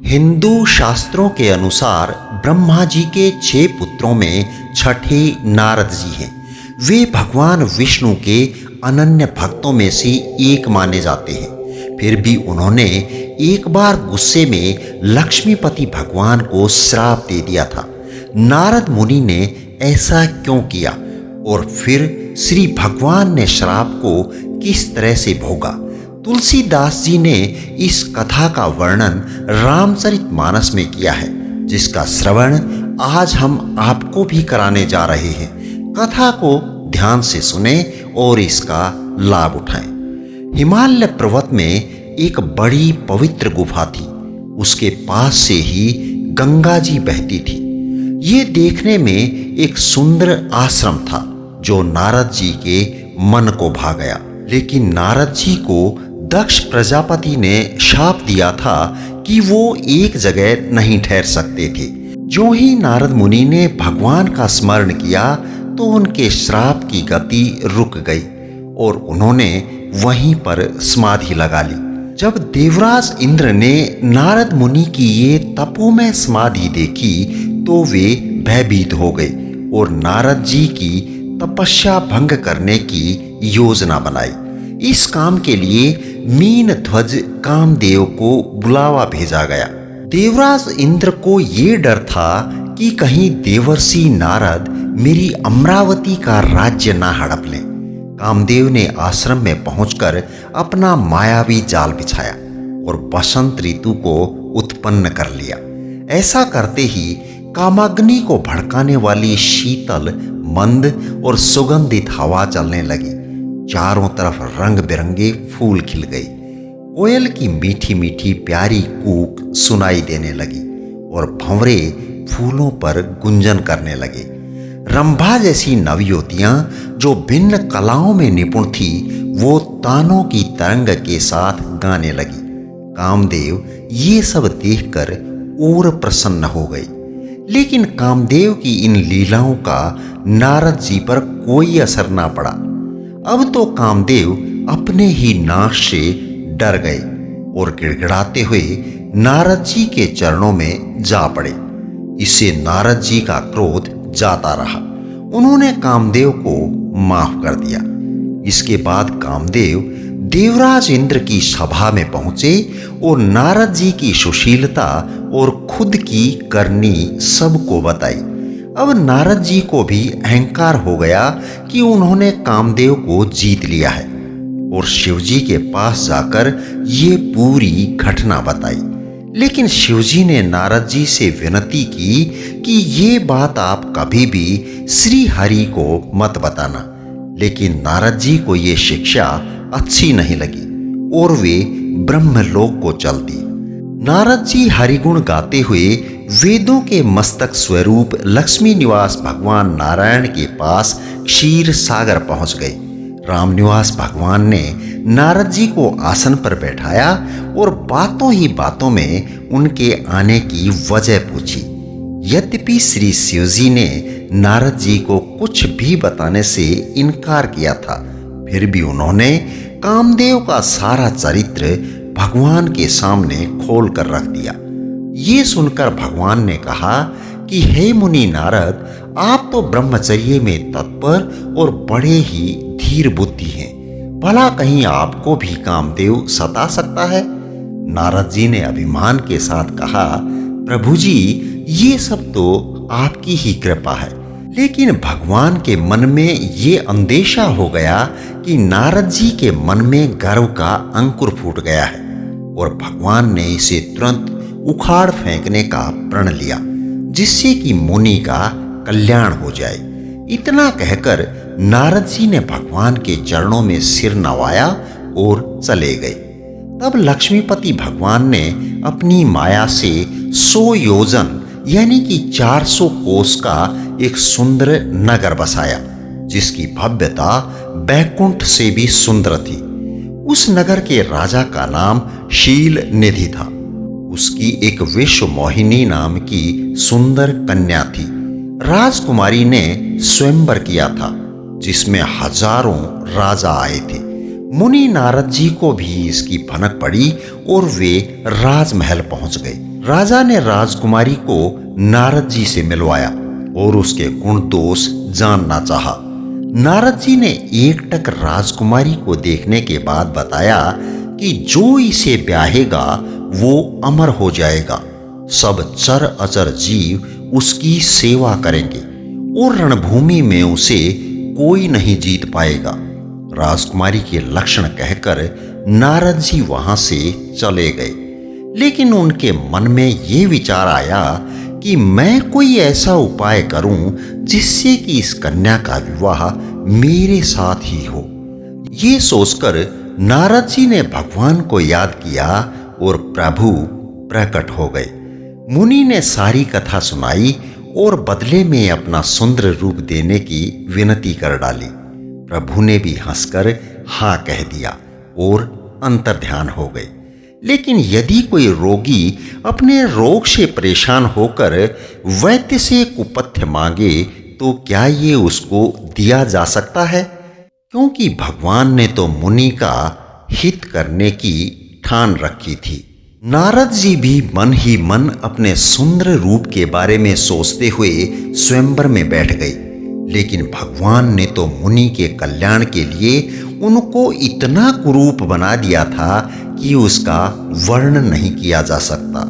हिंदू शास्त्रों के अनुसार ब्रह्मा जी के 6 पुत्रों में छठे नारद जी हैं। वे भगवान विष्णु के अनन्य भक्तों में से एक माने जाते हैं। फिर भी उन्होंने एक बार गुस्से में लक्ष्मीपति भगवान को श्राप दे दिया था। नारद मुनि ने ऐसा क्यों किया और फिर श्री भगवान ने श्राप को किस तरह से भोगा? तुलसीदास जी ने इस कथा का वर्णन रामचरितमानस में किया है, जिसका श्रवण आज हम आपको भी कराने जा रहे हैं। कथा को ध्यान से सुने और इसका लाभ उठाएं। हिमालय पर्वत में एक बड़ी पवित्र गुफा थी। उसके पास से ही गंगा जी बहती थी। ये देखने में एक सुंदर आश्रम था जो नारद जी के मन को भा गया। लेकिन नारद जी को दक्ष प्रजापति ने शाप दिया था कि वो एक जगह नहीं ठहर सकते थे। जो ही नारद मुनि ने भगवान का स्मरण किया तो उनके श्राप की गति रुक गई और उन्होंने वहीं पर समाधि लगा ली। जब देवराज इंद्र ने नारद मुनि की ये तपोमय समाधि देखी तो वे भयभीत हो गए और नारद जी की तपस्या भंग करने की योजना बनाई। इस काम के लिए मीन ध्वज कामदेव को बुलावा भेजा गया। देवराज इंद्र को ये डर था कि कहीं देवर्षि नारद मेरी अमरावती का राज्य ना हड़प लें। कामदेव ने आश्रम में पहुंचकर अपना मायावी जाल बिछाया और बसंत ऋतु को उत्पन्न कर लिया। ऐसा करते ही कामाग्नि को भड़काने वाली शीतल, मंद और सुगंधित हवा चलने लगी। चारों तरफ रंग बिरंगे फूल खिल गए। कोयल की मीठी मीठी प्यारी कूक सुनाई देने लगी और भंवरे फूलों पर गुंजन करने लगे। रंभा जैसी नवयुवतियां जो भिन्न कलाओं में निपुण थी, वो तानों की तरंग के साथ गाने लगी। कामदेव ये सब देखकर और प्रसन्न हो गए। लेकिन कामदेव की इन लीलाओं का नारद जी पर कोई असर ना पड़ा। अब तो कामदेव अपने ही नाश से डर गए और गिड़गिड़ाते हुए नारद जी के चरणों में जा पड़े। इससे नारद जी का क्रोध जाता रहा। उन्होंने कामदेव को माफ कर दिया। इसके बाद कामदेव देवराज इंद्र की सभा में पहुंचे और नारद जी की सुशीलता और खुद की करनी सबको बताई। अब नारद जी को भी अहंकार हो गया कि उन्होंने कामदेव को जीत लिया है और शिवजी के पास जाकर ये पूरी घटना बताई। लेकिन शिवजी ने नारद जी से विनती की कि ये बात आप कभी भी श्री हरि को मत बताना। लेकिन नारद जी को ये शिक्षा अच्छी नहीं लगी और वे ब्रह्मलोक को चल दी। नारद जी हरिगुण गाते हुए वेदों के मस्तक स्वरूप लक्ष्मी निवास भगवान नारायण के पास क्षीर सागर पहुंच गए। राम निवास भगवान ने नारद जी को आसन पर बैठाया और बातों ही बातों में उनके आने की वजह पूछी। यद्यपि श्री शिवजी ने नारद जी को कुछ भी बताने से इनकार किया था, फिर भी उन्होंने कामदेव का सारा चरित्र भगवान के सामने खोल कर रख दिया। ये सुनकर भगवान ने कहा कि हे मुनि नारद, आप तो ब्रह्मचर्य में तत्पर और बड़े ही धीर बुद्धि हैं। भला कहीं आपको भी कामदेव सता सकता है? नारद जी ने अभिमान के साथ कहा, प्रभु जी, ये सब तो आपकी ही कृपा है। लेकिन भगवान के मन में ये अंदेशा हो गया कि नारद जी के मन में गर्व का अंकुर फूट गया है और भगवान ने इसे तुरंत उखाड़ फेंकने का प्रण लिया, जिससे कि मुनि का कल्याण हो जाए। इतना कहकर नारद जी ने भगवान के चरणों में सिर नवाया और चले गए। तब लक्ष्मीपति भगवान ने अपनी माया से 100 योजन यानी कि 400 कोस का एक सुंदर नगर बसाया, जिसकी भव्यता बैकुंठ से भी सुंदर थी। उस नगर के राजा का नाम शील निधि था। उसकी एक विश्व मोहिनी नाम की सुंदर कन्या थी। राजकुमारी ने स्वयंवर किया था, जिसमें हजारों राजा आए थे। मुनि नारद जी को भी इसकी भनक पड़ी और वे राजमहल पहुंच गए। राजा ने राजकुमारी को नारद जी से मिलवाया और उसके गुण दोष जानना चाहा। नारद जी ने एकटक राजकुमारी को देखने के बाद बताया कि जो इसे ब्याहेगा वो अमर हो जाएगा। सब चर अचर जीव उसकी सेवा करेंगे और रणभूमि में उसे कोई नहीं जीत पाएगा। राजकुमारी के लक्षण कहकर नारद जी वहां से चले गए, लेकिन उनके मन में ये विचार आया कि मैं कोई ऐसा उपाय करूं जिससे कि इस कन्या का विवाह मेरे साथ ही हो। ये सोचकर नारद जी ने भगवान को याद किया और प्रभु प्रकट हो गए। मुनि ने सारी कथा सुनाई और बदले में अपना सुंदर रूप देने की विनती कर डाली। प्रभु ने भी हंसकर हाँ कह दिया और अंतर्ध्यान हो गए। लेकिन यदि कोई रोगी अपने रोग से परेशान होकर वैद्य से कुपथ्य मांगे तो क्या ये उसको दिया जा सकता है? क्योंकि भगवान ने तो मुनि का हित करने की ठान रखी थी। नारद जी भी मन ही मन अपने सुंदर रूप के बारे में सोचते हुए स्वयंवर में बैठ गए, लेकिन भगवान ने तो मुनि के कल्याण के लिए उनको इतना कुरूप बना दिया था कि उसका वर्णन नहीं किया जा सकता।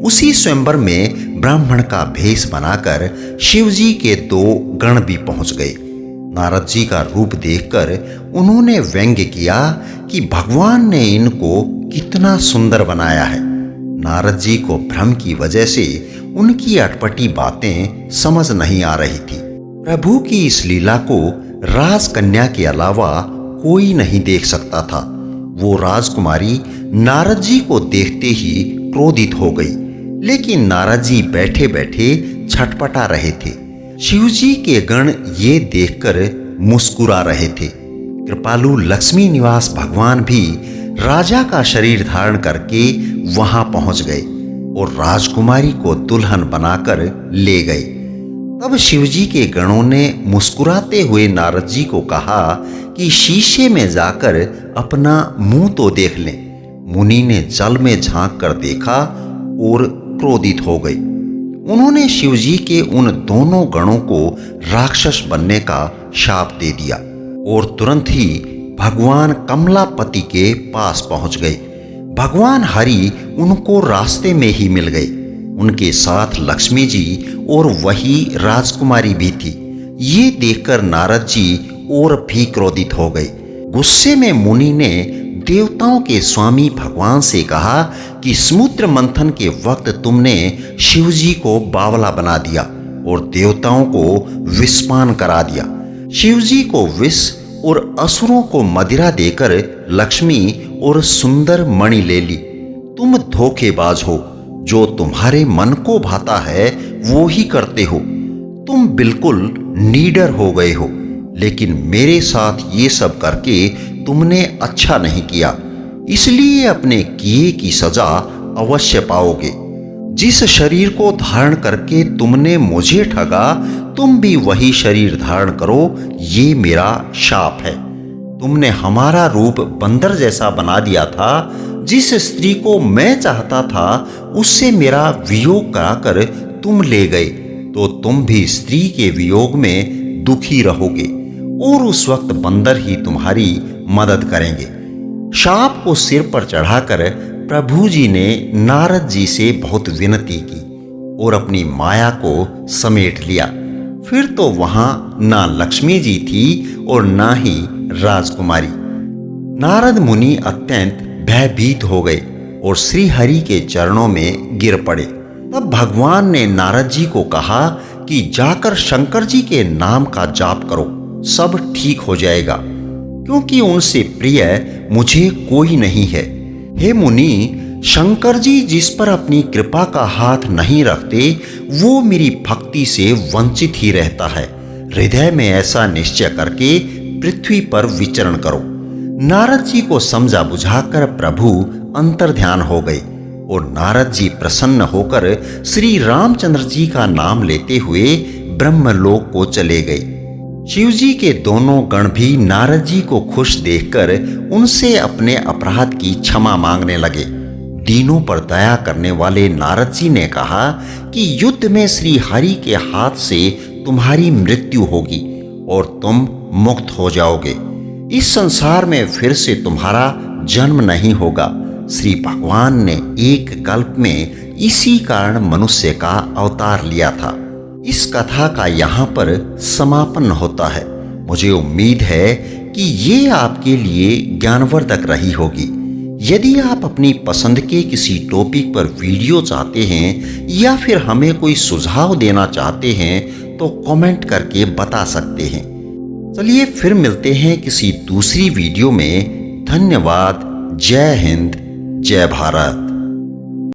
उसी स्वयंवर में ब्राह्मण का भेष बनाकर शिवजी के 2 गण भी पहुंच गए। नारद जी का रूप देखकर उन्होंने व्यंग्य किया कि भगवान ने इनको कितना सुंदर बनाया है। नारद जी को भ्रम की वजह से उनकी अटपटी बातें समझ नहीं आ रही थी। प्रभु की इस लीला को राजकन्या के अलावा कोई नहीं देख सकता था। वो राजकुमारी नारद जी को देखते ही क्रोधित हो गई, लेकिन नारद जी बैठे बैठे छटपटा रहे थे। शिवजी के गण ये देखकर मुस्कुरा रहे थे। कृपालु लक्ष्मी निवास भगवान भी राजा का शरीर धारण करके वहां पहुंच गए और राजकुमारी को दुल्हन बनाकर ले गए। तब शिवजी के गणों ने मुस्कुराते हुए नारद जी को कहा कि शीशे में जाकर अपना मुंह तो देख लें। मुनि ने जल में झांक कर देखा और क्रोधित हो गए। उन्होंने शिवजी के उन दोनों गणों को राक्षस बनने का शाप दे दिया और तुरंत ही भगवान कमलापति के पास पहुंच गए। भगवान हरि उनको रास्ते में ही मिल गए। उनके साथ लक्ष्मी जी और वही राजकुमारी भी थी। ये देखकर नारद जी और भी क्रोधित हो गए। गुस्से में मुनि ने देवताओं के स्वामी भगवान से कहा कि समुद्र मंथन के वक्त तुमने शिवजी को बावला बना दिया और देवताओं को विषपान करा दिया। शिवजी को विष और असुरों को मदिरा देकर लक्ष्मी और सुंदर मणि ले ली। तुम धोखेबाज हो, जो तुम्हारे मन को भाता है वो ही करते हो। तुम बिल्कुल नीडर हो गए हो, लेकिन मेरे साथ ये सब करके तुमने अच्छा नहीं किया, इसलिए अपने किए की सजा अवश्य पाओगे। जिस शरीर को धारण करके तुमने मुझे ठगा, तुम भी वही शरीर धारण करो, ये मेरा शाप है। तुमने हमारा रूप बंदर जैसा बना दिया था। जिस स्त्री को मैं चाहता था उससे मेरा वियोग कराकर तुम ले गए, तो तुम भी स्त्री के वियोग में दुखी रहोगे और उस वक्त बंदर ही तुम्हारी मदद करेंगे। शाप को सिर पर चढ़ाकर प्रभु जी ने नारद जी से बहुत विनती की और अपनी माया को समेट लिया। फिर तो वहां ना लक्ष्मी जी थी और ना ही राजकुमारी। नारद मुनि अत्यंत भयभीत हो गए और श्री हरि के चरणों में गिर पड़े। तब भगवान ने नारद जी को कहा कि जाकर शंकर जी के नाम का जाप करो, सब ठीक हो जाएगा, क्योंकि उनसे प्रिय मुझे कोई नहीं है। हे मुनि, शंकर जी जिस पर अपनी कृपा का हाथ नहीं रखते वो मेरी भक्ति से वंचित ही रहता है। हृदय में ऐसा निश्चय करके पृथ्वी पर विचरण करो। नारद जी को समझा बुझाकर प्रभु अंतर्ध्यान हो गए और नारद जी प्रसन्न होकर श्री रामचंद्र जी का नाम लेते हुए ब्रह्मलोक को चले गए। शिवजी के दोनों गण भी नारद जी को खुश देखकर उनसे अपने अपराध की क्षमा मांगने लगे। दीनों पर दया करने वाले नारद जी ने कहा कि युद्ध में श्री हरि के हाथ से तुम्हारी मृत्यु होगी और तुम मुक्त हो जाओगे। इस संसार में फिर से तुम्हारा जन्म नहीं होगा। श्री भगवान ने एक कल्प में इसी कारण मनुष्य का अवतार लिया था। इस कथा का यहाँ पर समापन होता है। मुझे उम्मीद है कि ये आपके लिए ज्ञानवर्धक रही होगी। यदि आप अपनी पसंद के किसी टॉपिक पर वीडियो चाहते हैं या फिर हमें कोई सुझाव देना चाहते हैं तो कमेंट करके बता सकते हैं। चलिए फिर मिलते हैं किसी दूसरी वीडियो में। धन्यवाद। जय हिंद, जय भारत।